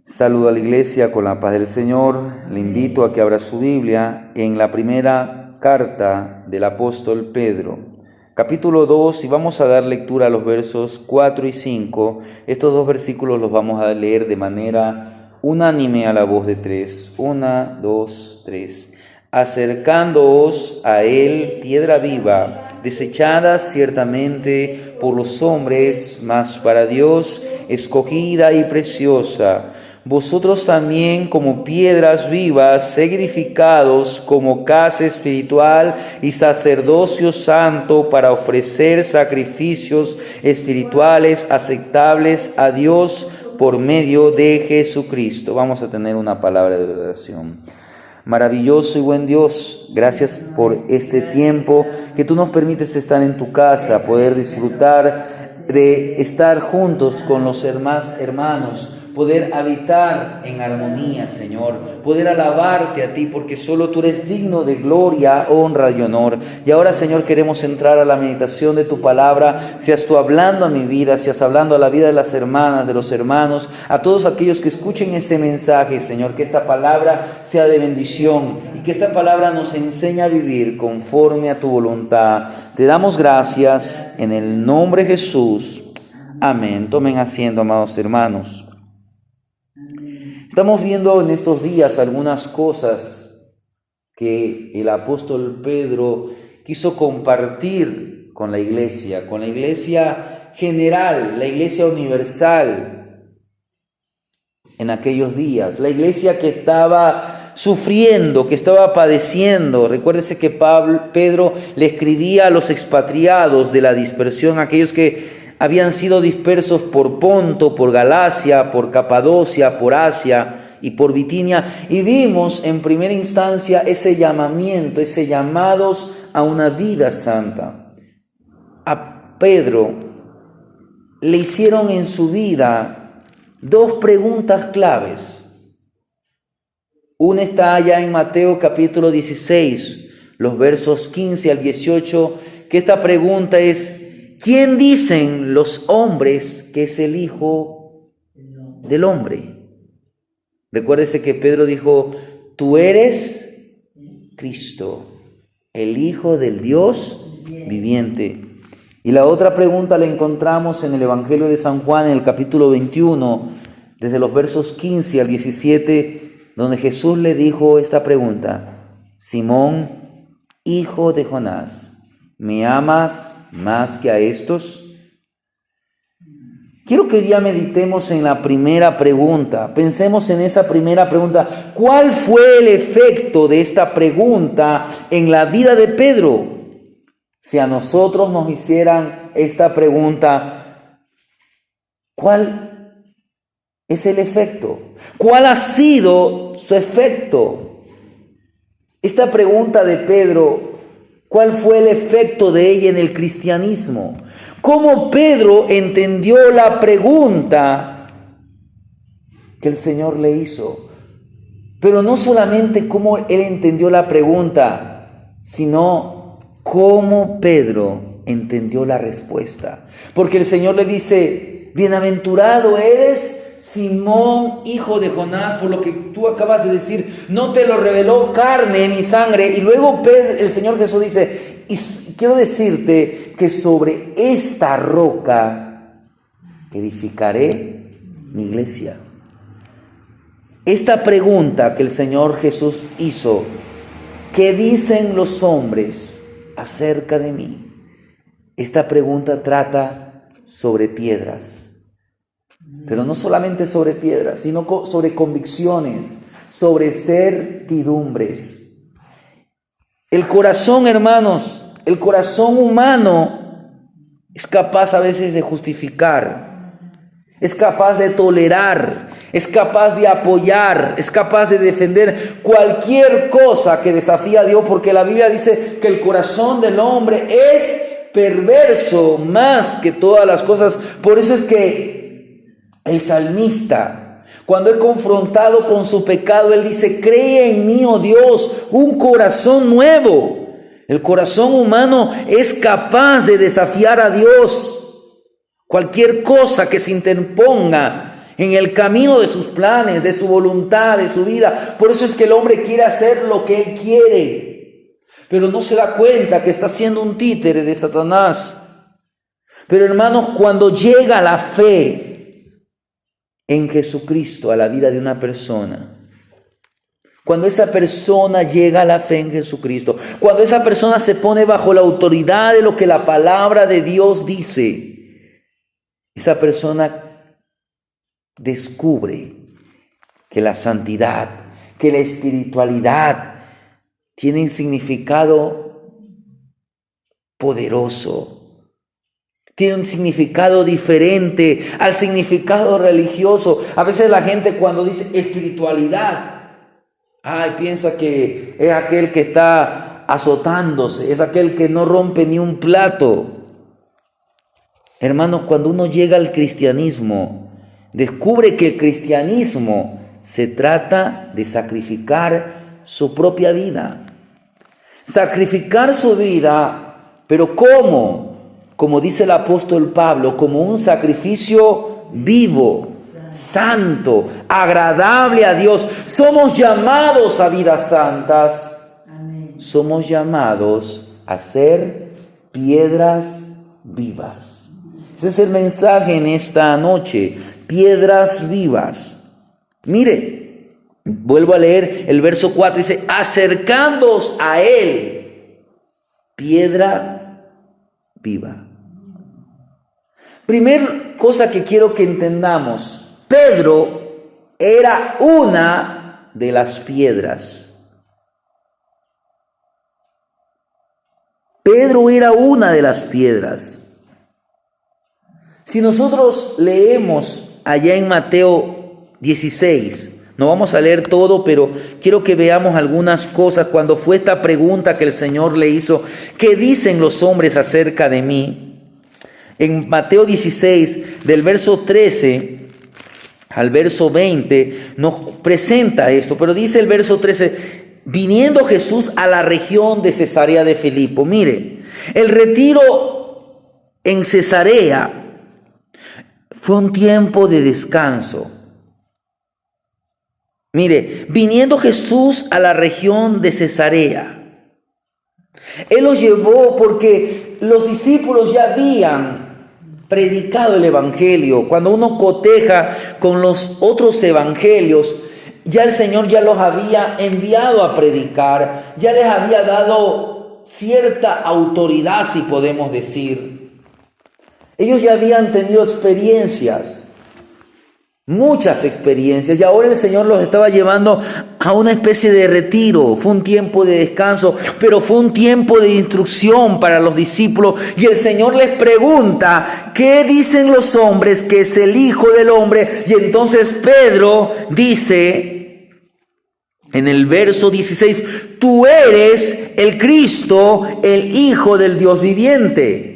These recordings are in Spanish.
Saludo a la iglesia con la paz del Señor. Le invito a que abra su Biblia en la primera carta del apóstol Pedro, capítulo 2, y vamos a dar lectura a los versos 4 y 5. Estos dos versículos los vamos a leer de manera unánime a la voz de tres. 1, 2, 3. Acercándoos a él, piedra viva, desechada ciertamente por los hombres, mas para Dios escogida y preciosa. Vosotros también, como piedras vivas, sed edificados como casa espiritual y sacerdocio santo para ofrecer sacrificios espirituales aceptables a Dios por medio de Jesucristo. Vamos a tener una palabra de oración. Maravilloso y buen Dios, gracias por este tiempo que tú nos permites estar en tu casa, poder disfrutar de estar juntos con los hermanos, poder habitar en armonía, Señor, poder alabarte a ti, porque solo tú eres digno de gloria, honra y honor. Y ahora, Señor, queremos entrar a la meditación de tu palabra. Seas tú hablando a mi vida, seas hablando a la vida de las hermanas, de los hermanos, a todos aquellos que escuchen este mensaje, Señor, que esta palabra sea de bendición y que esta palabra nos enseñe a vivir conforme a tu voluntad. Te damos gracias en el nombre de Jesús. Amén. Tomen asiento, amados hermanos. Estamos viendo en estos días algunas cosas que el apóstol Pedro quiso compartir con la iglesia general, la iglesia universal en aquellos días, la iglesia que estaba sufriendo, que estaba padeciendo. Recuérdese que Pedro le escribía a los expatriados de la dispersión, aquellos que habían sido dispersos por Ponto, por Galacia, por Capadocia, por Asia y por Bitinia. Y vimos en primera instancia ese llamamiento, ese llamados a una vida santa. A Pedro le hicieron en su vida dos preguntas claves. Una está allá en Mateo capítulo 16, los versos 15 al 18, que esta pregunta es: ¿quién dicen los hombres que es el Hijo del Hombre? Recuérdese que Pedro dijo: tú eres Cristo, el Hijo del Dios viviente. Y la otra pregunta la encontramos en el Evangelio de San Juan, en el capítulo 21, desde los versos 15 al 17, donde Jesús le dijo esta pregunta: Simón, hijo de Jonás, ¿me amas más que a estos? Quiero que ya meditemos en la primera pregunta. Pensemos en esa primera pregunta. ¿Cuál fue el efecto de esta pregunta en la vida de Pedro? Si a nosotros nos hicieran esta pregunta, ¿cuál es el efecto? ¿Cuál ha sido su efecto? Esta pregunta de Pedro, ¿cuál fue el efecto de ella en el cristianismo? ¿Cómo Pedro entendió la pregunta que el Señor le hizo? Pero no solamente cómo él entendió la pregunta, sino cómo Pedro entendió la respuesta. Porque el Señor le dice: bienaventurado eres, Simón, hijo de Jonás, por lo que tú acabas de decir, no te lo reveló carne ni sangre. Y luego el Señor Jesús dice: y quiero decirte que sobre esta roca edificaré mi iglesia. Esta pregunta que el Señor Jesús hizo: ¿qué dicen los hombres acerca de mí? Esta pregunta trata sobre piedras. Pero no solamente sobre piedras, sino sobre convicciones, sobre certidumbres. El corazón, hermanos, el corazón humano es capaz a veces de justificar, es capaz de tolerar, es capaz de apoyar, es capaz de defender cualquier cosa que desafía a Dios, porque la Biblia dice que el corazón del hombre es perverso más que todas las cosas. Por eso es que el salmista, cuando es confrontado con su pecado, él dice: cree en mí, oh Dios, un corazón nuevo. El corazón humano es capaz de desafiar a Dios. Cualquier cosa que se interponga en el camino de sus planes, de su voluntad, de su vida. Por eso es que el hombre quiere hacer lo que él quiere, pero no se da cuenta que está siendo un títere de Satanás. Pero hermanos, cuando llega la fe en Jesucristo a la vida de una persona, cuando esa persona llega a la fe en Jesucristo, cuando esa persona se pone bajo la autoridad de lo que la palabra de Dios dice, esa persona descubre que la santidad, que la espiritualidad tienen significado poderoso, tiene un significado diferente al significado religioso. A veces la gente cuando dice espiritualidad, piensa que es aquel que está azotándose, es aquel que no rompe ni un plato. Hermanos, cuando uno llega al cristianismo, descubre que el cristianismo se trata de sacrificar su propia vida. Sacrificar su vida, pero ¿cómo? Como dice el apóstol Pablo, como un sacrificio vivo, santo, agradable a Dios. Somos llamados a vidas santas. Amén. Somos llamados a ser piedras vivas. Ese es el mensaje en esta noche. Piedras vivas. Mire, vuelvo a leer el verso 4. Dice, acercándoos a Él, piedra viva. Primer cosa que quiero que entendamos. Pedro era una de las piedras. Pedro era una de las piedras. Si nosotros leemos allá en Mateo 16, no vamos a leer todo, pero quiero que veamos algunas cosas. Cuando fue esta pregunta que el Señor le hizo, ¿qué dicen los hombres acerca de mí? En Mateo 16, del verso 13 al verso 20, nos presenta esto, pero dice el verso 13, viniendo Jesús a la región de Cesarea de Filipo. Mire, el retiro en Cesarea fue un tiempo de descanso. Mire, viniendo Jesús a la región de Cesarea, Él los llevó porque los discípulos ya habían predicado el evangelio. Cuando uno coteja con los otros evangelios, ya el Señor ya los había enviado a predicar, ya les había dado cierta autoridad, si podemos decir. Ellos ya habían tenido experiencias, muchas experiencias, y ahora el Señor los estaba llevando a una especie de retiro. Fue un tiempo de descanso, pero fue un tiempo de instrucción para los discípulos. Y el Señor les pregunta, ¿qué dicen los hombres que es el Hijo del Hombre? Y entonces Pedro dice en el verso 16, tú eres el Cristo, el Hijo del Dios viviente.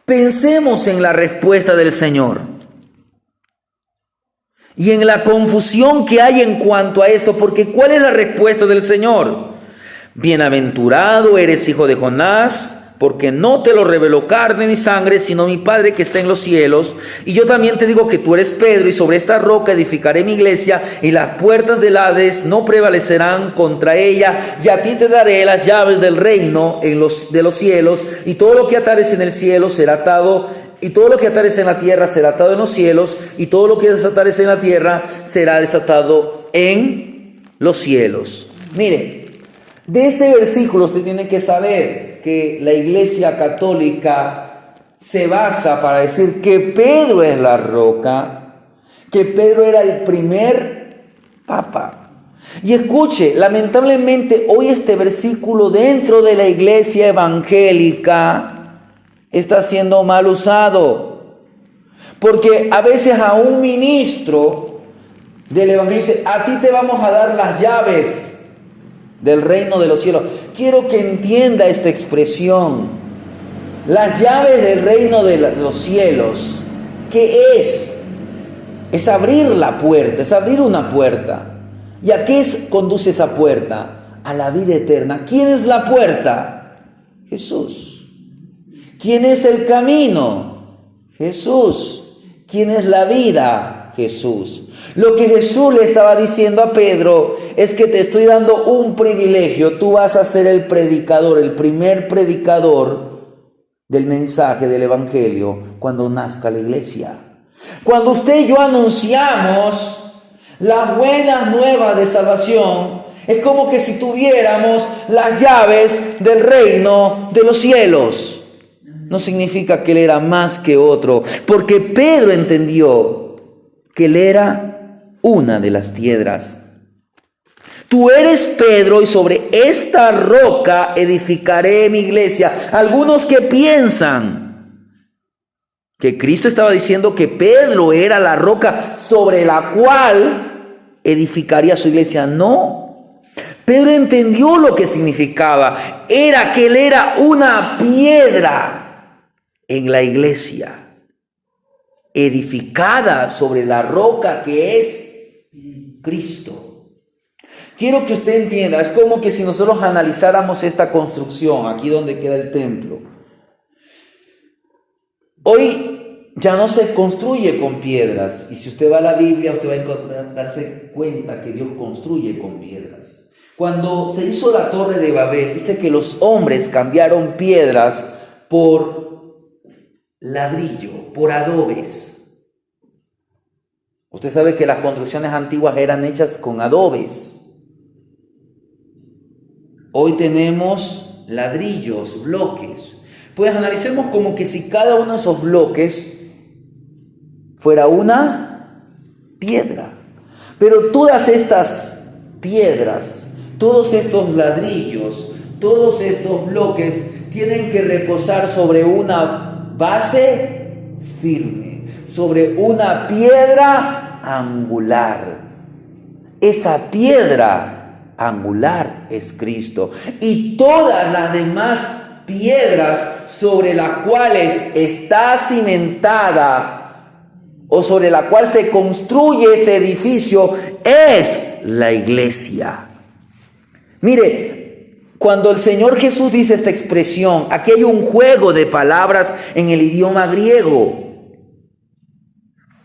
Pensemos en la respuesta del Señor y en la confusión que hay en cuanto a esto, porque ¿cuál es la respuesta del Señor? Bienaventurado eres, hijo de Jonás, porque no te lo reveló carne ni sangre, sino mi Padre que está en los cielos. Y yo también te digo que tú eres Pedro, y sobre esta roca edificaré mi iglesia, y las puertas del Hades no prevalecerán contra ella. Y a ti te daré las llaves del reino de los cielos, y todo lo que atares en el cielo será atado, y todo lo que atares en la tierra será atado en los cielos, y todo lo que desatares en la tierra será desatado en los cielos. Mire, de este versículo usted tiene que saber que la Iglesia Católica se basa para decir que Pedro es la roca, que Pedro era el primer papa. Y escuche, lamentablemente hoy este versículo dentro de la iglesia evangélica está siendo mal usado, porque a veces a un ministro del evangelio dice, a ti te vamos a dar las llaves del reino de los cielos. Quiero que entienda esta expresión. Las llaves del reino de los cielos, ¿qué es? Es abrir la puerta, es abrir una puerta. ¿Y a qué conduce esa puerta? A la vida eterna. ¿Quién es la puerta? Jesús. ¿Quién es el camino? Jesús. ¿Quién es la vida? Jesús. Lo que Jesús le estaba diciendo a Pedro es que te estoy dando un privilegio. Tú vas a ser el predicador, el primer predicador del mensaje del evangelio cuando nazca la iglesia. Cuando usted y yo anunciamos las buenas nuevas de salvación, es como que si tuviéramos las llaves del reino de los cielos. No significa que él era más que otro, porque Pedro entendió que él era una de las piedras. Tú eres Pedro y sobre esta roca edificaré mi iglesia. Algunos que piensan que Cristo estaba diciendo que Pedro era la roca sobre la cual edificaría su iglesia. No. Pedro entendió lo que significaba. Era que él era una piedra en la iglesia, edificada sobre la roca que es Cristo. Quiero que usted entienda, es como que si nosotros analizáramos esta construcción, aquí donde queda el templo. Hoy ya no se construye con piedras, y si usted va a la Biblia, usted va a darse cuenta que Dios construye con piedras. Cuando se hizo la Torre de Babel, dice que los hombres cambiaron piedras por ladrillo, por adobes. Usted sabe que las construcciones antiguas eran hechas con adobes. Hoy tenemos ladrillos, bloques. Pues analicemos como que si cada uno de esos bloques fuera una piedra. Pero todas estas piedras, todos estos ladrillos, todos estos bloques tienen que reposar sobre una base firme, sobre una piedra angular. Esa piedra angular es Cristo. Y todas las demás piedras sobre las cuales está cimentada o sobre la cual se construye ese edificio es la iglesia. Mire, cuando el Señor Jesús dice esta expresión, aquí hay un juego de palabras en el idioma griego.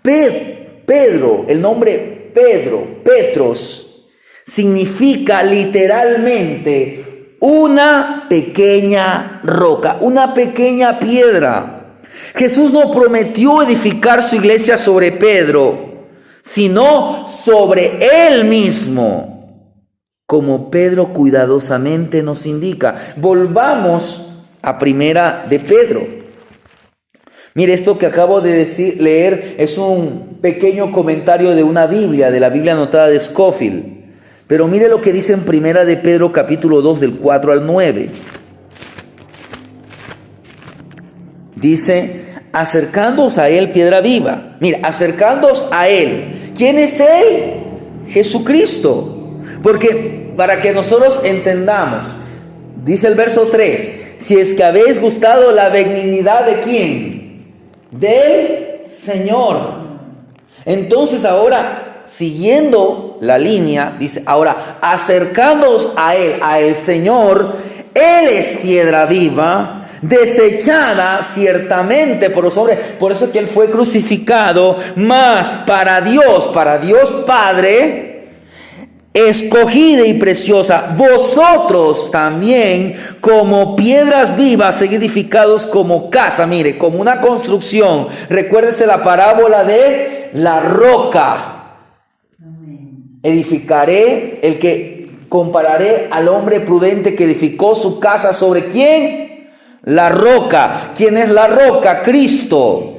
Pedro, el nombre Pedro, Petros, significa literalmente una pequeña roca, una pequeña piedra. Jesús no prometió edificar su iglesia sobre Pedro, sino sobre él mismo, como Pedro cuidadosamente nos indica. Volvamos a primera de Pedro. Mire, esto que acabo de leer es un pequeño comentario de una Biblia, de la Biblia anotada de Scofield. Pero mire lo que dice en primera de Pedro capítulo 2 del 4 al 9. Dice, acercándoos a él, piedra viva. Mira, acercándoos a él. ¿Quién es él? Jesucristo. Porque para que nosotros entendamos, dice el verso 3, si es que habéis gustado la benignidad de ¿quién? Del Señor. Entonces ahora, siguiendo la línea, dice, ahora acercándoos a él, al Señor, él es piedra viva, desechada ciertamente por los hombres. Por eso que él fue crucificado, mas para Dios Padre, escogida y preciosa, vosotros también como piedras vivas, seguid edificados como casa, mire, como una construcción. Recuérdese la parábola de la roca. Edificaré, el que compararé al hombre prudente que edificó su casa sobre ¿quién? La roca. ¿Quién es la roca? Cristo.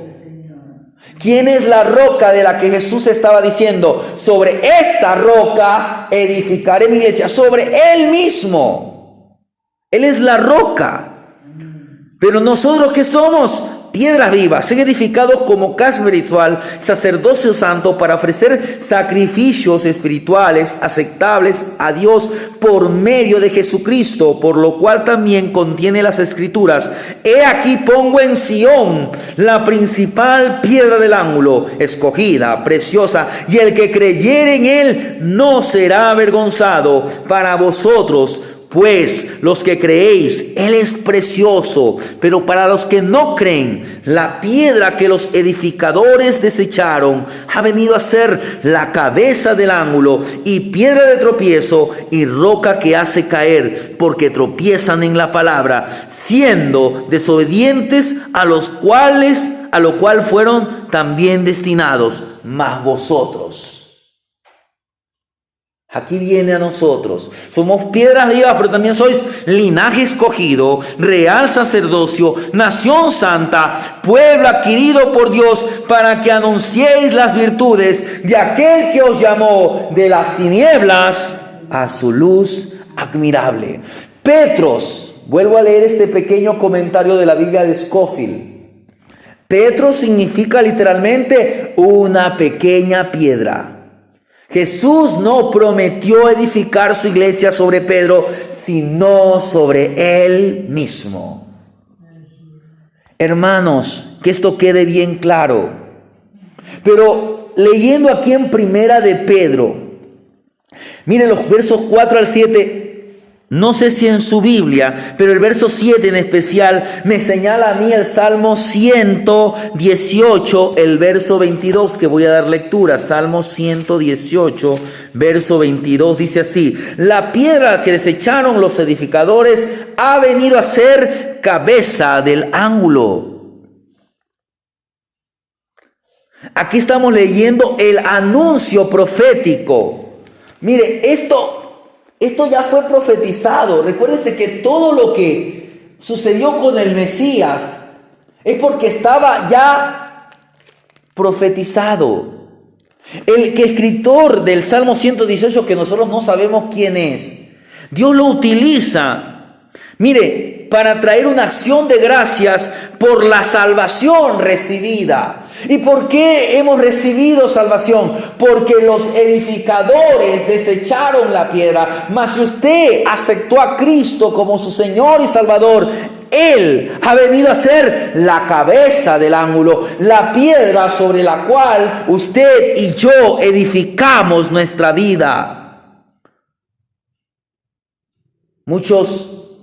¿Quién es la roca de la que Jesús estaba diciendo? Sobre esta roca edificaré mi iglesia. Sobre Él mismo. Él es la roca. Pero nosotros ¿qué somos? Piedras vivas, ser edificados como casa espiritual, sacerdocio santo, para ofrecer sacrificios espirituales aceptables a Dios por medio de Jesucristo, por lo cual también contiene las Escrituras. He aquí pongo en Sión la principal piedra del ángulo, escogida, preciosa, y el que creyere en él no será avergonzado. Para vosotros, pues los que creéis, Él es precioso, pero para los que no creen, la piedra que los edificadores desecharon ha venido a ser la cabeza del ángulo y piedra de tropiezo y roca que hace caer, porque tropiezan en la palabra, siendo desobedientes a lo cual fueron también destinados. Mas vosotros, aquí viene a nosotros. Somos piedras vivas, pero también sois linaje escogido, real sacerdocio, nación santa, pueblo adquirido por Dios, para que anunciéis las virtudes de aquel que os llamó de las tinieblas a su luz admirable. Petros, vuelvo a leer este pequeño comentario de la Biblia de Scofield. Petros significa literalmente una pequeña piedra. Jesús no prometió edificar su iglesia sobre Pedro, sino sobre Él mismo. Hermanos, que esto quede bien claro. Pero leyendo aquí en Primera de Pedro, miren los versos 4 al 7. No sé si en su Biblia, pero el verso 7 en especial me señala a mí el Salmo 118, el verso 22, que voy a dar lectura. Salmo 118, verso 22, dice así: la piedra que desecharon los edificadores ha venido a ser cabeza del ángulo. Aquí estamos leyendo el anuncio profético. Mire, esto ya fue profetizado. Recuérdense que todo lo que sucedió con el Mesías es porque estaba ya profetizado. El que escritor del Salmo 118, que nosotros no sabemos quién es, Dios lo utiliza, mire, para traer una acción de gracias por la salvación recibida. ¿Y por qué hemos recibido salvación? Porque los edificadores desecharon la piedra. Mas si usted aceptó a Cristo como su Señor y Salvador, Él ha venido a ser la cabeza del ángulo, la piedra sobre la cual usted y yo edificamos nuestra vida. Muchos,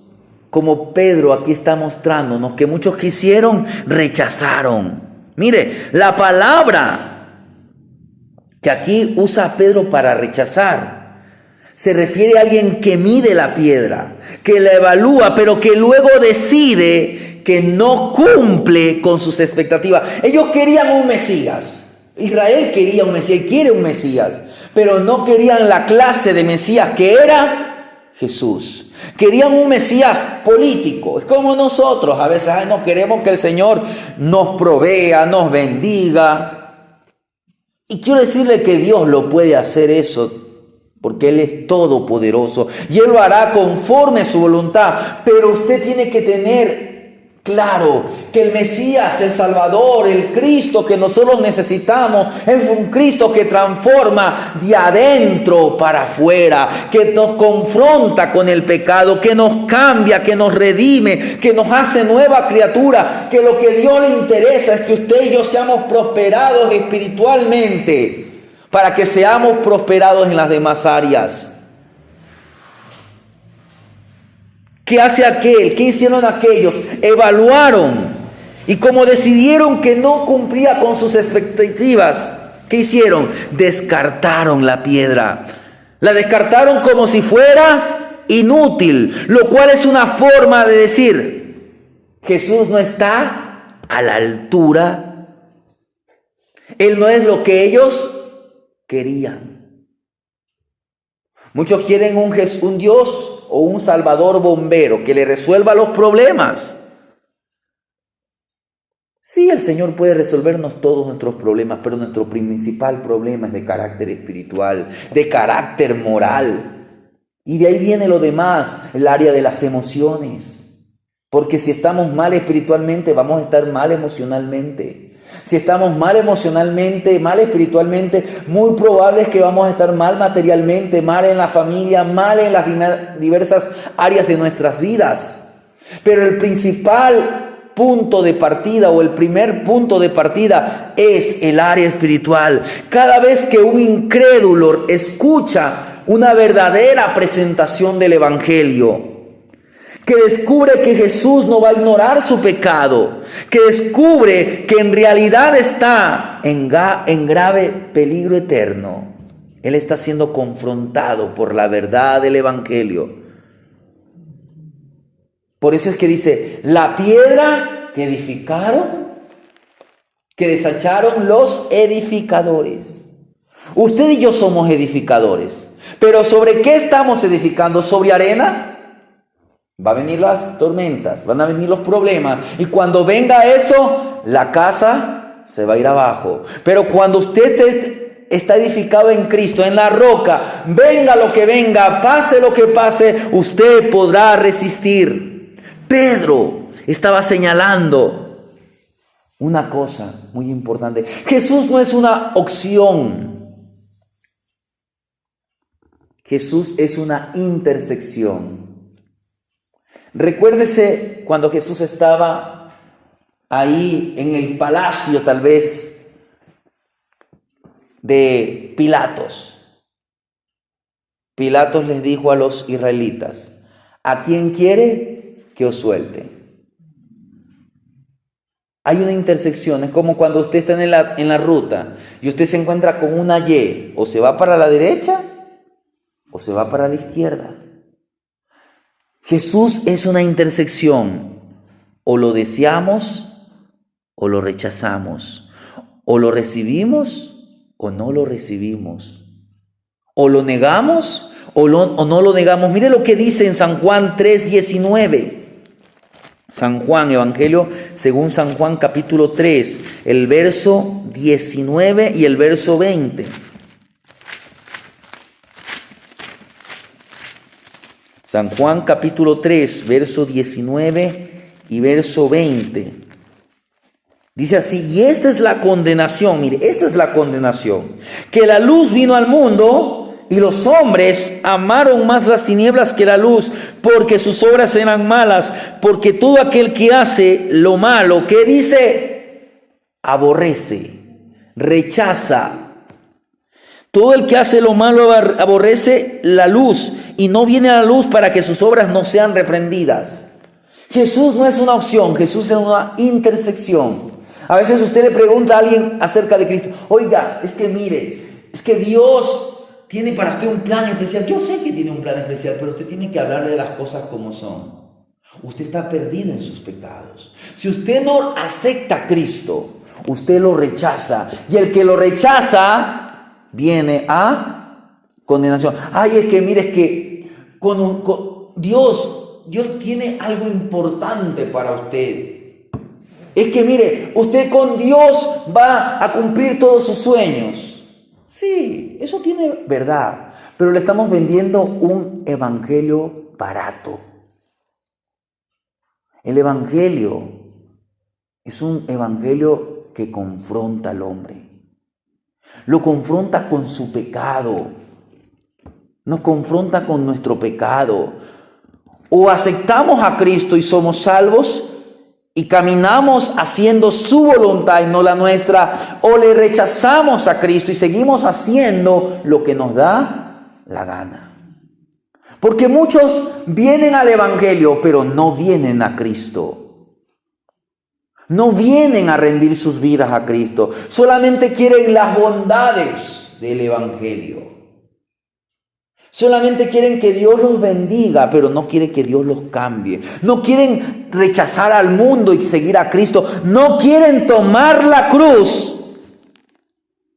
como Pedro aquí está mostrándonos, que muchos quisieron, rechazaron. Mire, la palabra que aquí usa Pedro para rechazar se refiere a alguien que mide la piedra, que la evalúa, pero que luego decide que no cumple con sus expectativas. Ellos querían un Mesías. Israel quería un Mesías y quiere un Mesías, pero no querían la clase de Mesías que era Jesús. Querían un Mesías político. Es como nosotros. A veces no queremos que el Señor nos provea, nos bendiga. Y quiero decirle que Dios lo puede hacer eso, porque Él es todopoderoso y Él lo hará conforme a su voluntad. Pero usted tiene que tener claro que el Mesías, el Salvador, el Cristo que nosotros necesitamos, es un Cristo que transforma de adentro para afuera, que nos confronta con el pecado, que nos cambia, que nos redime, que nos hace nueva criatura, que lo que a Dios le interesa es que usted y yo seamos prosperados espiritualmente, para que seamos prosperados en las demás áreas. ¿Qué hace aquel? ¿Qué hicieron aquellos? Evaluaron. Y como decidieron que no cumplía con sus expectativas, ¿qué hicieron? Descartaron la piedra. La descartaron como si fuera inútil. Lo cual es una forma de decir: Jesús no está a la altura. Él no es lo que ellos querían. Muchos quieren un Dios o un Salvador bombero que le resuelva los problemas. Sí, el Señor puede resolvernos todos nuestros problemas, pero nuestro principal problema es de carácter espiritual, de carácter moral. Y de ahí viene lo demás, el área de las emociones. Porque si estamos mal espiritualmente, vamos a estar mal emocionalmente. Si estamos mal emocionalmente, mal espiritualmente, muy probable es que vamos a estar mal materialmente, mal en la familia, mal en las diversas áreas de nuestras vidas. Pero el principal punto de partida o el primer punto de partida es el área espiritual. Cada vez que un incrédulo escucha una verdadera presentación del Evangelio, que descubre que Jesús no va a ignorar su pecado, que descubre que en realidad está en grave peligro eterno. Él está siendo confrontado por la verdad del Evangelio. Por eso es que dice, la piedra que edificaron, que desecharon los edificadores. Usted y yo somos edificadores, pero ¿sobre qué estamos edificando? ¿Sobre arena? Va a venir las tormentas, van a venir los problemas, y cuando venga eso, la casa se va a ir abajo. Pero cuando usted está edificado en Cristo, en la roca, venga lo que venga, pase lo que pase, usted podrá resistir. Pedro estaba señalando una cosa muy importante. Jesús no es una opción. Jesús es una intersección. Recuérdese cuando Jesús estaba ahí en el palacio, tal vez, de Pilatos. Pilatos les dijo a los israelitas, ¿a quién quiere que os suelte? Hay una intersección, es como cuando usted está en la ruta y usted se encuentra con una Y, o se va para la derecha o se va para la izquierda. Jesús es una intersección, o lo deseamos o lo rechazamos, o lo recibimos o no lo recibimos, o lo negamos o no lo negamos. Mire lo que dice en San Juan 3:19. San Juan, Evangelio según San Juan capítulo 3, el verso 19 y el verso 20. San Juan capítulo 3, verso 19 y verso 20. Dice así, y esta es la condenación, mire, esta es la condenación, que la luz vino al mundo y los hombres amaron más las tinieblas que la luz, porque sus obras eran malas, porque todo aquel que hace lo malo, ¿qué dice? Aborrece, rechaza. Todo el que hace lo malo aborrece la luz y no viene a la luz para que sus obras no sean reprendidas. Jesús no es una opción, Jesús es una intersección. A veces usted le pregunta a alguien acerca de Cristo, oiga, es que mire, es que Dios tiene para usted un plan especial. Yo sé que tiene un plan especial, pero usted tiene que hablarle de las cosas como son. Usted está perdido en sus pecados. Si usted no acepta a Cristo, usted lo rechaza. Y el que lo rechaza viene a condenación. Ay, es que mire, es que Dios tiene algo importante para usted. Es que mire, usted con Dios va a cumplir todos sus sueños. Sí, eso tiene verdad, pero le estamos vendiendo un evangelio barato. El evangelio es un evangelio que confronta al hombre. Lo confronta con su pecado. Nos confronta con nuestro pecado. O aceptamos a Cristo y somos salvos y caminamos haciendo su voluntad y no la nuestra, o le rechazamos a Cristo y seguimos haciendo lo que nos da la gana. Porque muchos vienen al evangelio, pero no vienen a Cristo. No vienen a rendir sus vidas a Cristo. Solamente quieren las bondades del evangelio. Solamente quieren que Dios los bendiga, pero no quieren que Dios los cambie. No quieren rechazar al mundo y seguir a Cristo. No quieren tomar la cruz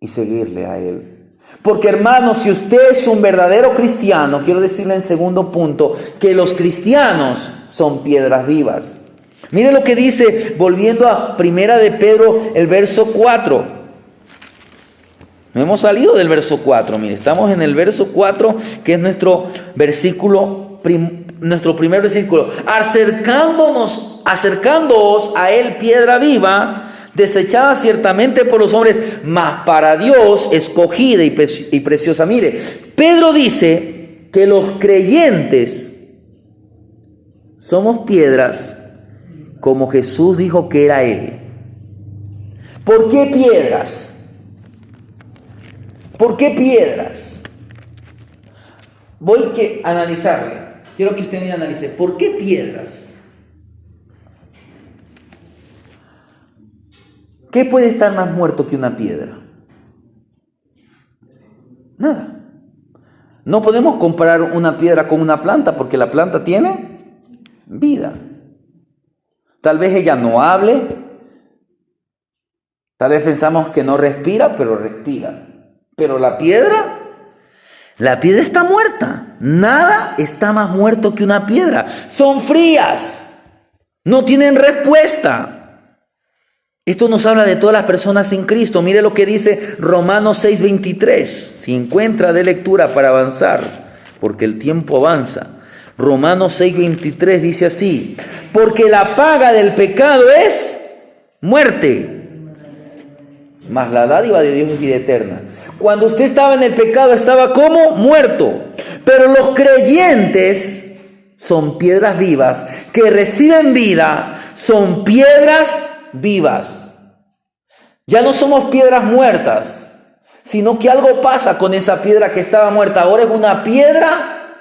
y seguirle a Él. Porque hermanos, si usted es un verdadero cristiano, quiero decirle en segundo punto, que los cristianos son piedras vivas. Mire lo que dice, volviendo a Primera de Pedro, el verso 4. No hemos salido del verso 4, mire, estamos en el verso 4, que es nuestro primer versículo. Acercándoos a Él, piedra viva, desechada ciertamente por los hombres, mas para Dios escogida y preciosa. Mire, Pedro dice que los creyentes somos piedras, como Jesús dijo que era Él. ¿Por qué piedras? ¿Por qué piedras? voy a analizarle. Quiero que usted me analice. ¿Por qué piedras? ¿Qué puede estar más muerto que una piedra? Nada. No podemos comparar una piedra con una planta porque la planta tiene vida. Tal vez ella no hable. Tal vez pensamos que no respira, pero respira. Pero la piedra está muerta. Nada está más muerto que una piedra. Son frías. No tienen respuesta. Esto nos habla de todas las personas sin Cristo. Mire lo que dice Romanos 6:23. Si encuentra de lectura para avanzar, porque el tiempo avanza. Romanos 6:23 dice así: porque la paga del pecado es muerte, mas la dádiva de Dios es vida eterna. Cuando usted estaba en el pecado, estaba como muerto. Pero los creyentes son piedras vivas que reciben vida, son piedras vivas. Ya no somos piedras muertas, sino que algo pasa con esa piedra que estaba muerta. Ahora es una piedra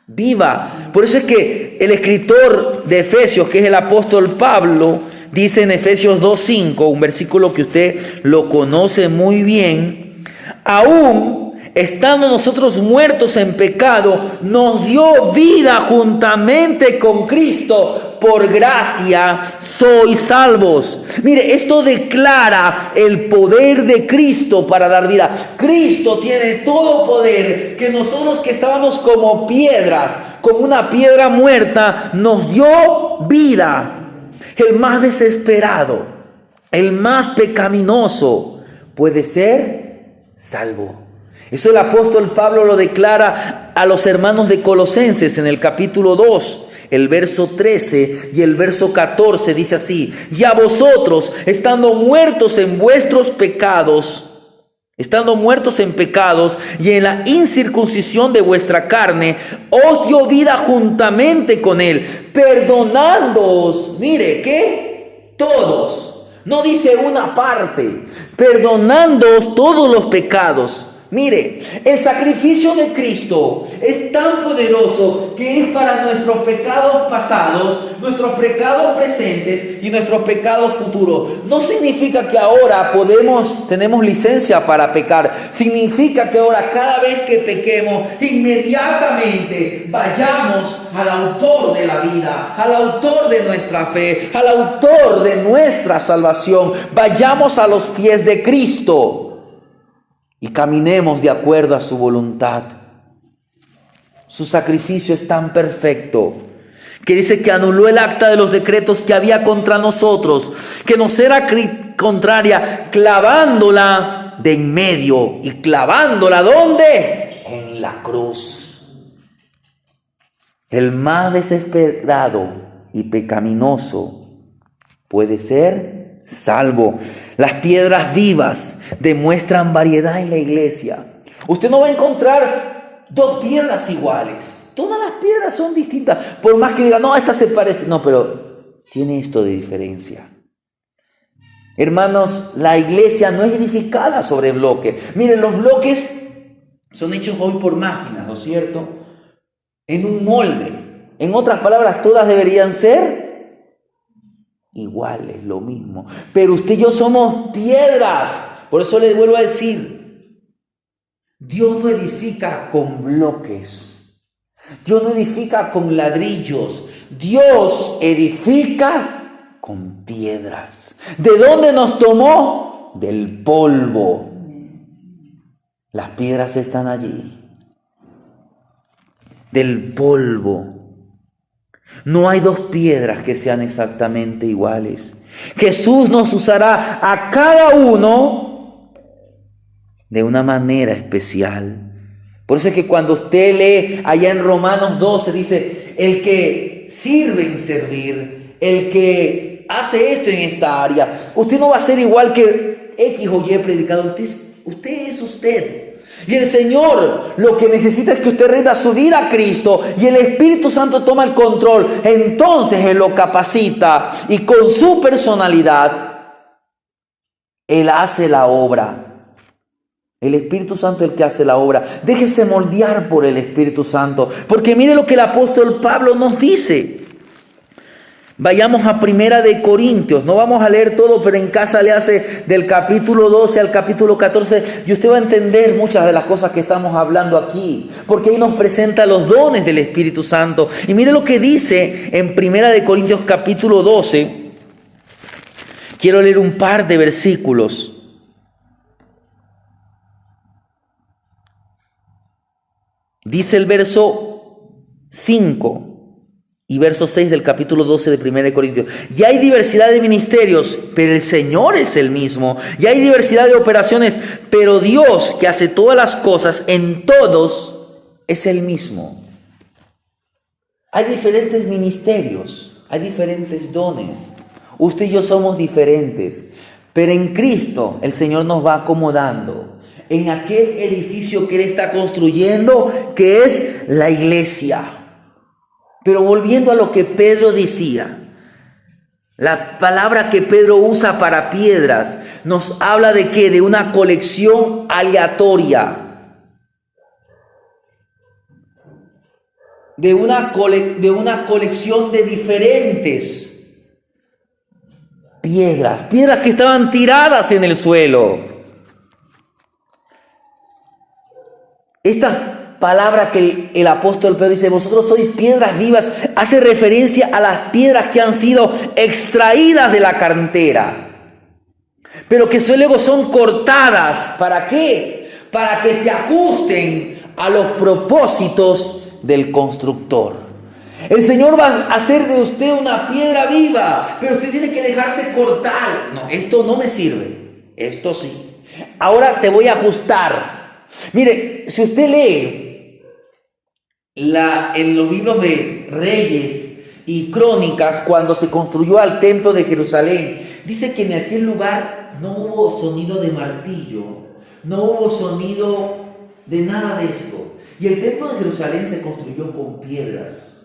viva. Por eso es que el escritor de Efesios, que es el apóstol Pablo, dice en Efesios 2:5, un versículo que usted lo conoce muy bien: aún estando nosotros muertos en pecado, nos dio vida juntamente con Cristo. Por gracia sois salvos. Mire, esto declara el poder de Cristo para dar vida. Cristo tiene todo poder, que nosotros que estábamos como piedras, como una piedra muerta, nos dio vida. El más desesperado, el más pecaminoso puede ser salvo. Eso el apóstol Pablo lo declara a los hermanos de Colosenses en el capítulo 2, el verso 13 y el verso 14. Dice así: y a vosotros, estando muertos en vuestros pecados, y en la incircuncisión de vuestra carne, os dio vida juntamente con él, perdonándoos, mire, ¿qué? Todos. No dice una parte, perdonándoos todos los pecados. Mire, el sacrificio de Cristo es tan poderoso que es para nuestros pecados pasados, nuestros pecados presentes y nuestros pecados futuros. No significa que ahora tenemos licencia para pecar. Significa que ahora cada vez que pequemos, inmediatamente vayamos al autor de la vida, al autor de nuestra fe, al autor de nuestra salvación. Vayamos a los pies de Cristo y caminemos de acuerdo a su voluntad. Su sacrificio es tan perfecto que dice que anuló el acta de los decretos que había contra nosotros, que nos era contraria, clavándola de en medio. ¿Y clavándola dónde? En la cruz. El más desesperado y pecaminoso puede ser salvo. Las piedras vivas demuestran variedad en la iglesia. Usted no va a encontrar dos piedras iguales. Todas las piedras son distintas. Por más que diga, no, esta se parece. No, pero tiene esto de diferencia. Hermanos, la iglesia no es edificada sobre bloques. Miren, los bloques son hechos hoy por máquinas, ¿no es cierto? En un molde. En otras palabras, todas deberían ser iguales, lo mismo. Pero usted y yo somos piedras. Por eso les vuelvo a decir, Dios no edifica con bloques. Dios no edifica con ladrillos. Dios edifica con piedras. ¿De dónde nos tomó? Del polvo. Las piedras están allí. Del polvo. No hay dos piedras que sean exactamente iguales. Jesús nos usará a cada uno de una manera especial. Por eso es que cuando usted lee allá en Romanos 12, dice: el que sirve en servir, el que hace esto en esta área. Usted no va a ser igual que X o Y predicador. Usted es usted. Y el Señor lo que necesita es que usted rinda su vida a Cristo y el Espíritu Santo toma el control. Entonces Él lo capacita y con su personalidad Él hace la obra. El Espíritu Santo es el que hace la obra. Déjese moldear por el Espíritu Santo. Porque mire lo que el apóstol Pablo nos dice. Vayamos a Primera de Corintios. No vamos a leer todo, pero en casa le hace del capítulo 12 al capítulo 14. Y usted va a entender muchas de las cosas que estamos hablando aquí. Porque ahí nos presenta los dones del Espíritu Santo. Y mire lo que dice en Primera de Corintios capítulo 12. Quiero leer un par de versículos. Dice el verso 5 y verso 6 del capítulo 12 de 1 Corintios. Y hay diversidad de ministerios, pero el Señor es el mismo. Y hay diversidad de operaciones, pero Dios, que hace todas las cosas en todos, es el mismo. Hay diferentes ministerios, hay diferentes dones. Usted y yo somos diferentes, pero en Cristo el Señor nos va acomodando en aquel edificio que Él está construyendo, que es la iglesia. Pero volviendo a lo que Pedro decía, la palabra que Pedro usa para piedras nos habla de ¿qué? De una colección aleatoria. De una colección de diferentes piedras que estaban tiradas en el suelo. Esta palabra que el apóstol Pedro dice, vosotros sois piedras vivas, hace referencia a las piedras que han sido extraídas de la cantera, pero que luego son cortadas. ¿Para qué? Para que se ajusten a los propósitos del constructor. El Señor va a hacer de usted una piedra viva, pero usted tiene que dejarse cortar. No, esto no me sirve, esto sí. Ahora te voy a ajustar. Mire, si usted lee en los libros de Reyes y Crónicas, cuando se construyó el templo de Jerusalén, dice que en aquel lugar no hubo sonido de martillo, no hubo sonido de nada de esto. Y el templo de Jerusalén se construyó con piedras.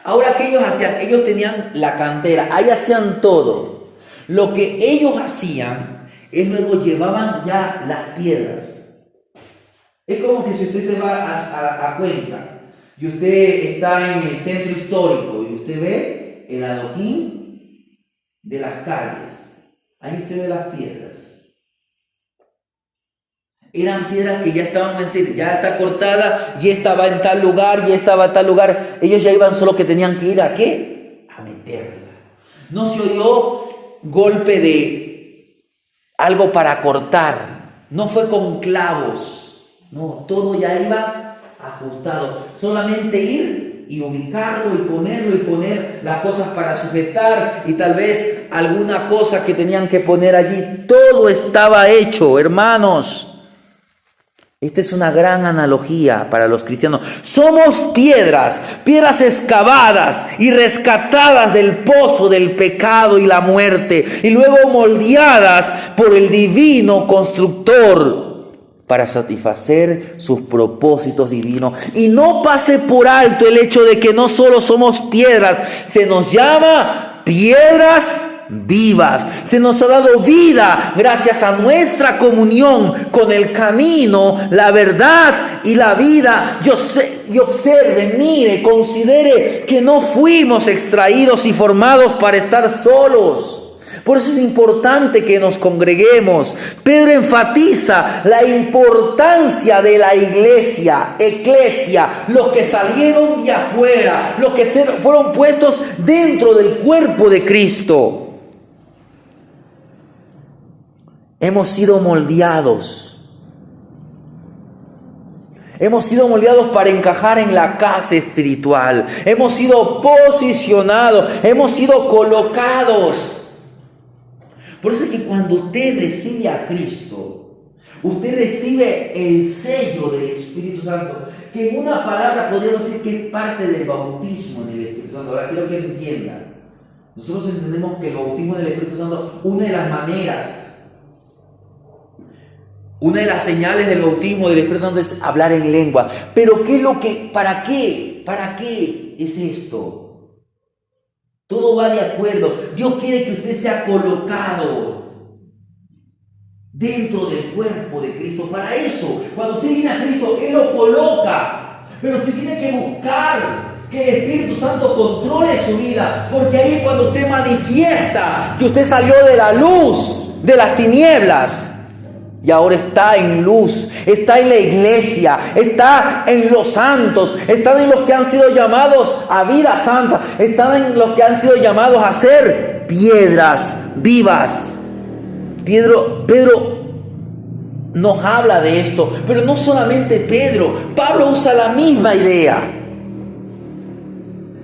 Ahora, ¿qué ellos hacían? Ellos tenían la cantera, ahí hacían todo. Lo que ellos hacían es luego llevaban ya las piedras. Es como que si usted se va a Cuenca y usted está en el centro histórico y usted ve el adoquín de las calles. Ahí usted ve las piedras. Eran piedras que ya estaban, ya está cortada, y esta va en tal lugar, y esta va a tal lugar. Ellos ya iban, solo que tenían que ir ¿a qué? A meterla. No se oyó golpe de algo para cortar. No fue con clavos. No, todo ya iba ajustado. Solamente ir y ubicarlo y poner las cosas para sujetar y tal vez alguna cosa que tenían que poner allí. Todo estaba hecho, hermanos. Esta es una gran analogía para los cristianos. Somos piedras excavadas y rescatadas del pozo del pecado y la muerte, y luego moldeadas por el divino constructor para satisfacer sus propósitos divinos. Y no pase por alto el hecho de que no solo somos piedras, se nos llama piedras vivas. Se nos ha dado vida gracias a nuestra comunión con el camino, la verdad y la vida. Y observe, mire, considere que no fuimos extraídos y formados para estar solos. Por eso es importante que nos congreguemos. Pedro enfatiza la importancia de la iglesia, los que salieron de afuera, los que fueron puestos dentro del cuerpo de Cristo. Hemos sido moldeados. Hemos sido moldeados para encajar en la casa espiritual. Hemos sido posicionados, hemos sido colocados. Por eso es que cuando usted recibe a Cristo, usted recibe el sello del Espíritu Santo, que en una palabra podríamos decir que es parte del bautismo del Espíritu Santo. Ahora quiero que entiendan. Nosotros entendemos que el bautismo del Espíritu Santo, una de las maneras, una de las señales del bautismo del Espíritu Santo es hablar en lengua. Pero ¿para qué es esto? Todo va de acuerdo. Dios quiere que usted sea colocado dentro del cuerpo de Cristo. Para eso, cuando usted viene a Cristo, Él lo coloca. Pero usted tiene que buscar que el Espíritu Santo controle su vida, porque ahí es cuando usted manifiesta que usted salió de la luz, de las tinieblas, y ahora está en luz, está en la iglesia, está en los santos, están en los que han sido llamados a vida santa, están en los que han sido llamados a ser piedras vivas. Pedro nos habla de esto, pero no solamente Pedro. Pablo usa la misma idea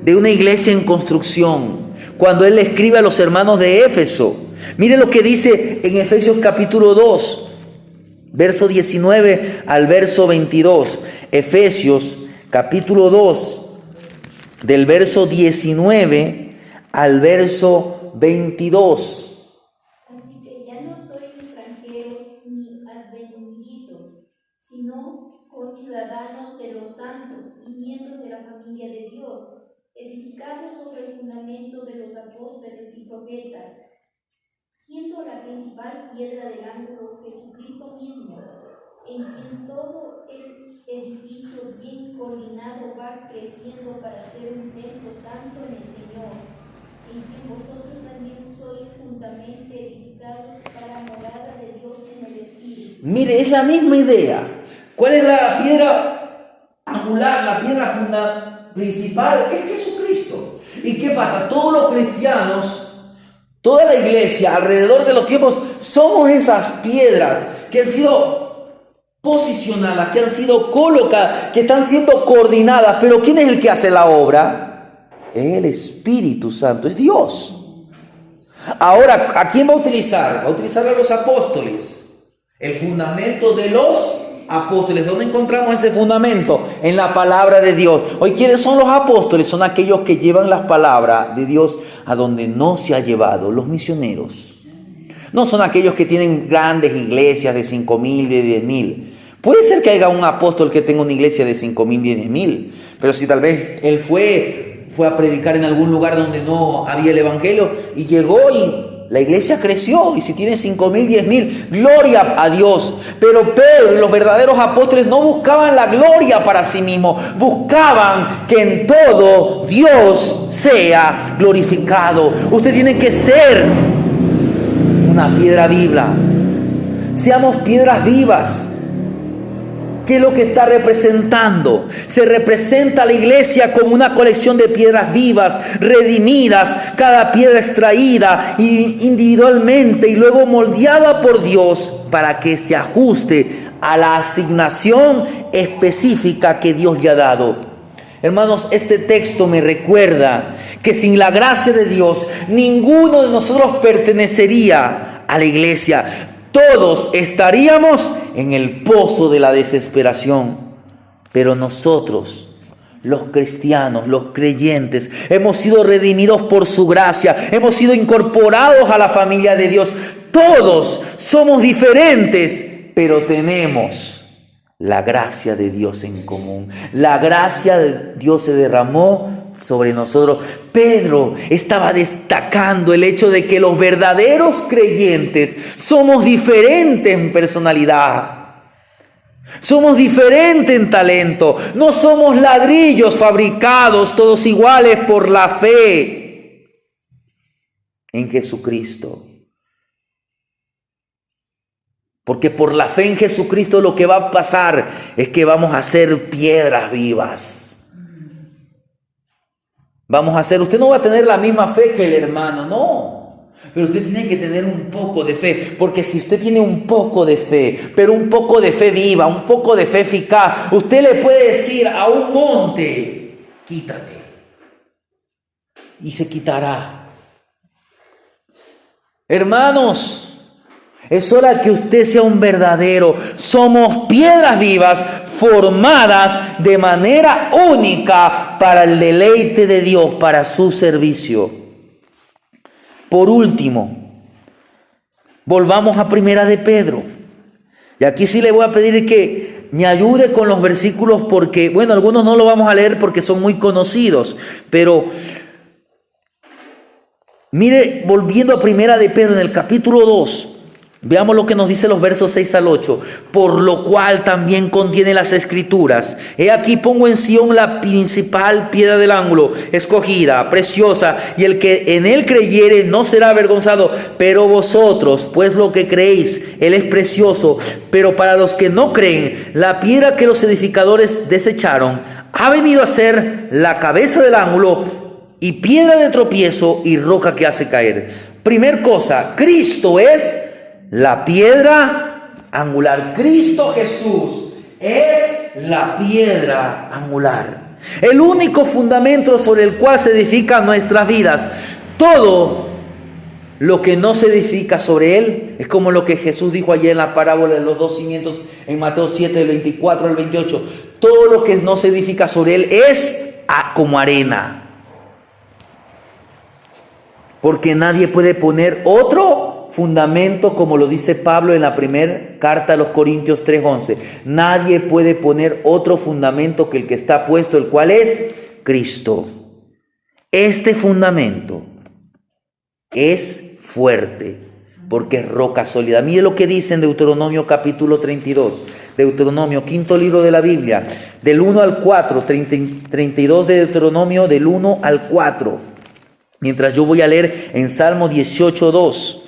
de una iglesia en construcción cuando él le escribe a los hermanos de Éfeso. Mire lo que dice en Efesios capítulo 2, verso 19 al verso 22. Efesios capítulo 2, del verso 19 al verso 22. Así que ya no sois extranjeros ni advenedizos, sino conciudadanos de los santos y miembros de la familia de Dios, edificados sobre el fundamento de los apóstoles y profetas, siendo la principal piedra del ángulo Jesucristo mismo, en quien todo el edificio bien coordinado va creciendo para ser un templo santo en el Señor, en quien vosotros también sois juntamente edificados para morada de Dios en el Espíritu. Mire, es la misma idea. ¿Cuál es la piedra angular, la piedra principal? Es Jesucristo. ¿Y qué pasa? Todos los cristianos, toda la iglesia alrededor de los tiempos, somos esas piedras que han sido posicionadas, que han sido colocadas, que están siendo coordinadas. Pero ¿quién es el que hace la obra? Es el Espíritu Santo, es Dios. Ahora, ¿a quién va a utilizar? Va a utilizar a los apóstoles. El fundamento de los apóstoles. ¿Dónde encontramos ese fundamento? En la palabra de Dios. Hoy, ¿quiénes son los apóstoles? Son aquellos que llevan las palabras de Dios a donde no se ha llevado, los misioneros. No son aquellos que tienen grandes iglesias de 5,000, de 10,000. Puede ser que haya un apóstol que tenga una iglesia de 5,000, 10,000, pero si tal vez él fue a predicar en algún lugar donde no había el evangelio y llegó y la iglesia creció, y si tiene 5,000, 10,000, gloria a Dios. Pero Pedro y los verdaderos apóstoles no buscaban la gloria para sí mismos, buscaban que en todo Dios sea glorificado. Usted tiene que ser una piedra viva. Seamos piedras vivas. ¿Qué es lo que está representando? Se representa a la iglesia como una colección de piedras vivas, redimidas, cada piedra extraída individualmente y luego moldeada por Dios para que se ajuste a la asignación específica que Dios le ha dado. Hermanos, este texto me recuerda que sin la gracia de Dios, ninguno de nosotros pertenecería a la iglesia. Todos estaríamos en el pozo de la desesperación. Pero nosotros, los cristianos, los creyentes, hemos sido redimidos por su gracia. Hemos sido incorporados a la familia de Dios. Todos somos diferentes, pero tenemos la gracia de Dios en común. La gracia de Dios se derramó sobre nosotros. Pedro estaba destacando el hecho de que los verdaderos creyentes somos diferentes en personalidad, somos diferentes en talento, no somos ladrillos fabricados todos iguales por la fe en Jesucristo. Porque por la fe en Jesucristo lo que va a pasar es que vamos a ser piedras vivas. Usted no va a tener la misma fe que el hermano, no. Pero usted tiene que tener un poco de fe. Porque si usted tiene un poco de fe, pero un poco de fe viva, un poco de fe eficaz, usted le puede decir a un monte, quítate. Y se quitará. Hermanos, es hora que usted sea un verdadero. Somos piedras vivas formadas de manera única para el deleite de Dios, para su servicio. Por último, volvamos a Primera de Pedro. Y aquí sí le voy a pedir que me ayude con los versículos porque, bueno, algunos no lo vamos a leer porque son muy conocidos, pero mire, volviendo a Primera de Pedro en el capítulo 2, Veamos lo que nos dice los versos 6 al 8. Por lo cual también contiene las escrituras. He aquí pongo en Sión la principal piedra del ángulo, escogida, preciosa, y el que en él creyere no será avergonzado. Pero vosotros, pues lo que creéis, él es precioso. Pero para los que no creen, la piedra que los edificadores desecharon ha venido a ser la cabeza del ángulo y piedra de tropiezo y roca que hace caer. Primer cosa, Cristo es la piedra angular. Cristo Jesús es la piedra angular. El único fundamento sobre el cual se edifican nuestras vidas. Todo lo que no se edifica sobre él es como lo que Jesús dijo ayer en la parábola de los dos cimientos en Mateo 7, del 24 al 28. Todo lo que no se edifica sobre él es como arena. Porque nadie puede poner otro fundamento, como lo dice Pablo en la primera carta a los Corintios 3:11. Nadie puede poner otro fundamento que el que está puesto, el cual es Cristo. Este fundamento es fuerte porque es roca sólida. Mire lo que dice en Deuteronomio capítulo 32. Deuteronomio, quinto libro de la Biblia, del 1 al 4, 32 de Deuteronomio, del 1 al 4. Mientras yo voy a leer en Salmo 18:2.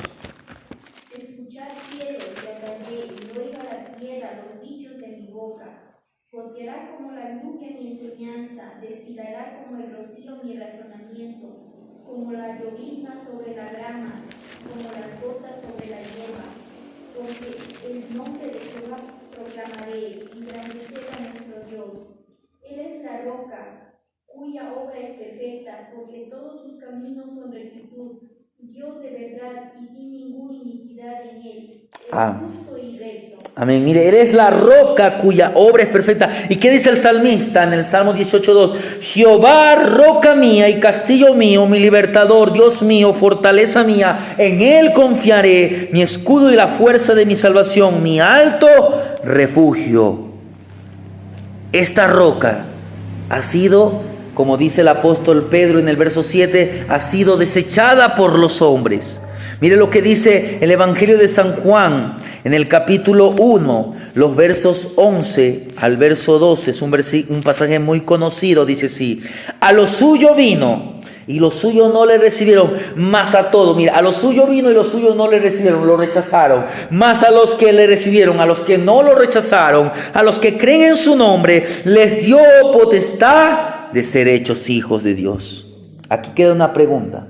Escuchad cielos, y atended, y oiga la tierra los dichos de mi boca. Goteará como la lluvia mi enseñanza, destilará como el rocío mi razonamiento, como la llovizna sobre la grama, como las gotas sobre la hierba. Porque el nombre de Jehová proclamaré, y engrandeceré a nuestro Dios. Él es la roca, cuya obra es perfecta, porque todos sus caminos son rectitud. Dios de verdad y sin ninguna iniquidad en él. Es justo y recto. Amén. Mire, Él es la roca cuya obra es perfecta. ¿Y qué dice el salmista en el Salmo 18:2? Jehová, roca mía y castillo mío, mi libertador, Dios mío, fortaleza mía, en Él confiaré, mi escudo y la fuerza de mi salvación, mi alto refugio. Esta roca ha sido, como dice el apóstol Pedro en el verso 7, ha sido desechada por los hombres. Mire lo que dice el Evangelio de San Juan en el capítulo 1, los versos 11 al verso 12. Es un pasaje muy conocido. Dice así: a lo suyo vino y los suyos no le recibieron, mas a todo. Mira, a lo suyo vino y los suyos no le recibieron, lo rechazaron. Mas a los que le recibieron, a los que no lo rechazaron, a los que creen en su nombre, les dio potestad de ser hechos hijos de Dios. Aquí queda una pregunta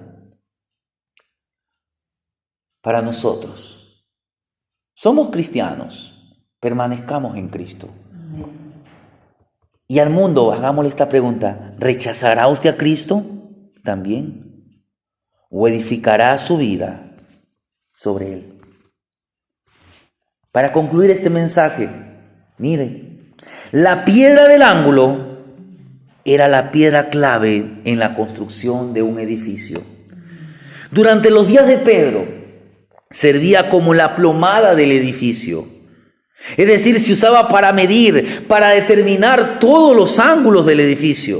para nosotros. Somos cristianos, permanezcamos en Cristo. Y al mundo, hagámosle esta pregunta: ¿rechazará usted a Cristo también? ¿O edificará su vida sobre Él? Para concluir este mensaje, mire, la piedra del ángulo era la piedra clave en la construcción de un edificio. Durante los días de Pedro, servía como la plomada del edificio. Es decir, se usaba para medir, para determinar todos los ángulos del edificio.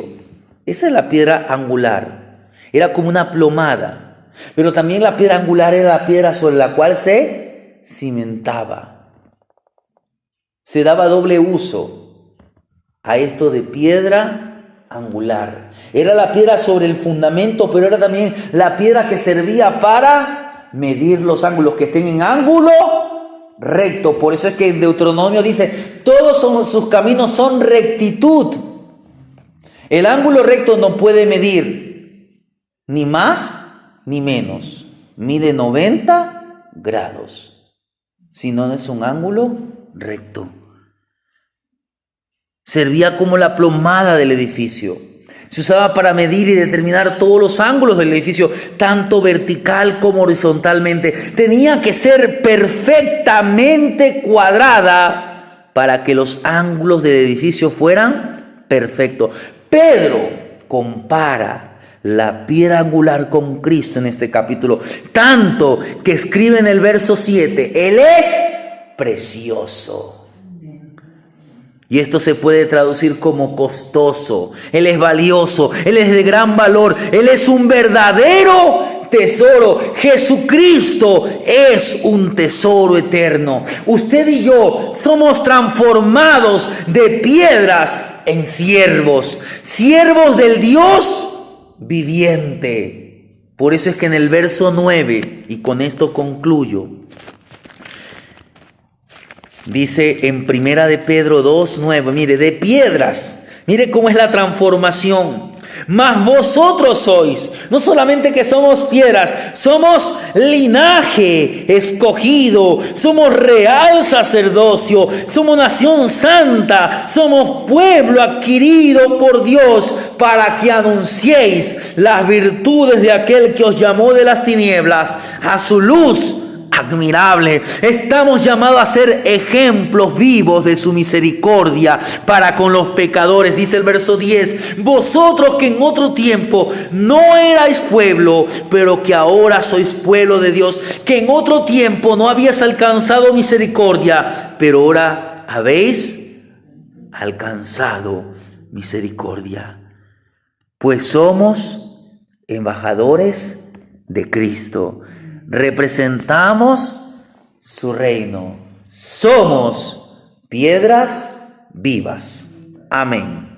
Esa es la piedra angular. Era como una plomada. Pero también la piedra angular era la piedra sobre la cual se cimentaba. Se daba doble uso a esto de piedra angular. Era la piedra sobre el fundamento, pero era también la piedra que servía para medir los ángulos, que estén en ángulo recto. Por eso es que en Deuteronomio dice: todos sus caminos son rectitud. El ángulo recto no puede medir ni más ni menos. Mide 90 grados. Si no, no es un ángulo recto. Servía como la plomada del edificio. Se usaba para medir y determinar todos los ángulos del edificio, tanto vertical como horizontalmente. Tenía que ser perfectamente cuadrada para que los ángulos del edificio fueran perfectos. Pedro compara la piedra angular con Cristo en este capítulo, tanto que escribe en el verso 7, Él es precioso. Y esto se puede traducir como costoso. Él es valioso, Él es de gran valor, Él es un verdadero tesoro. Jesucristo es un tesoro eterno. Usted y yo somos transformados de piedras en siervos, siervos del Dios viviente. Por eso es que en el verso 9, y con esto concluyo, dice en Primera de Pedro 2:9, mire, de piedras, mire cómo es la transformación. Mas vosotros sois, no solamente que somos piedras, somos linaje escogido, somos real sacerdocio, somos nación santa, somos pueblo adquirido por Dios para que anunciéis las virtudes de aquel que os llamó de las tinieblas a su luz admirable. Estamos llamados a ser ejemplos vivos de su misericordia para con los pecadores. Dice el verso 10, vosotros que en otro tiempo no erais pueblo, pero que ahora sois pueblo de Dios, que en otro tiempo no habíais alcanzado misericordia, pero ahora habéis alcanzado misericordia. Pues somos embajadores de Cristo. Representamos su reino. Somos piedras vivas. Amén.